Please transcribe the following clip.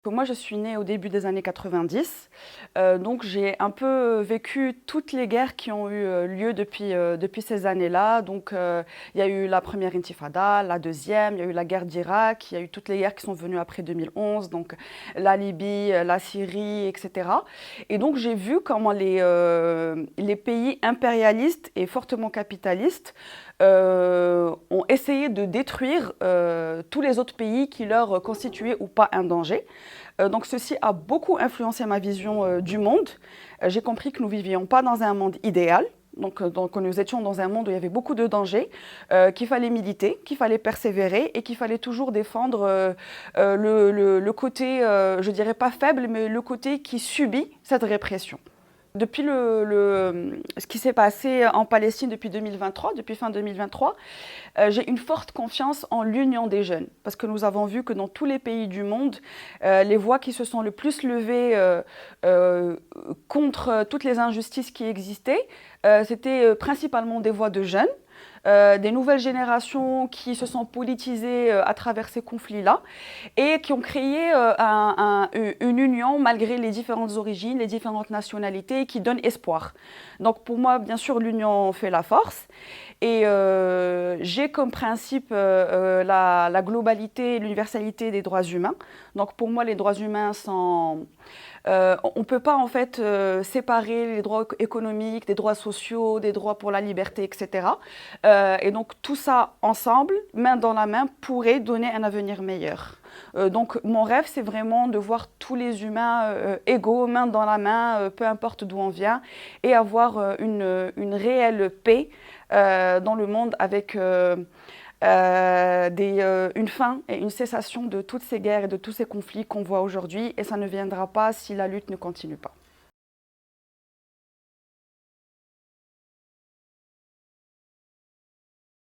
Moi, je suis née au début des années 90, donc j'ai un peu vécu toutes les guerres qui ont eu lieu depuis ces années-là. Donc, il y a eu la première intifada, la deuxième, il y a eu la guerre d'Irak, il y a eu toutes les guerres qui sont venues après 2011, donc la Libye, la Syrie, etc. Et donc, j'ai vu comment les pays impérialistes et fortement capitalistes ont essayé de détruire tous les autres pays qui leur constituaient ou pas un danger. Donc ceci a beaucoup influencé ma vision du monde. J'ai compris que nous ne vivions pas dans un monde idéal. Donc nous étions dans un monde où il y avait beaucoup de dangers, qu'il fallait militer, qu'il fallait persévérer et qu'il fallait toujours défendre le côté, je dirais pas faible, mais le côté qui subit cette répression. Depuis ce qui s'est passé en Palestine depuis 2023, depuis fin 2023, j'ai une forte confiance en l'union des jeunes. Parce que nous avons vu que dans tous les pays du monde, les voix qui se sont le plus levées contre toutes les injustices qui existaient, c'était principalement des voix de jeunes. Des nouvelles générations qui se sont politisées à travers ces conflits-là et qui ont créé une union malgré les différentes origines, les différentes nationalités qui donne espoir. Donc pour moi, bien sûr, l'union fait la force et j'ai comme principe la globalité et l'universalité des droits humains. Donc pour moi, les droits humains sont... on ne peut pas en fait séparer les droits économiques, des droits sociaux, des droits pour la liberté, etc. Et donc tout ça ensemble, main dans la main, pourrait donner un avenir meilleur. Donc mon rêve, c'est vraiment de voir tous les humains égaux, main dans la main, peu importe d'où on vient, et avoir une réelle paix dans le monde avec une fin et une cessation de toutes ces guerres et de tous ces conflits qu'on voit aujourd'hui. Et ça ne viendra pas si la lutte ne continue pas.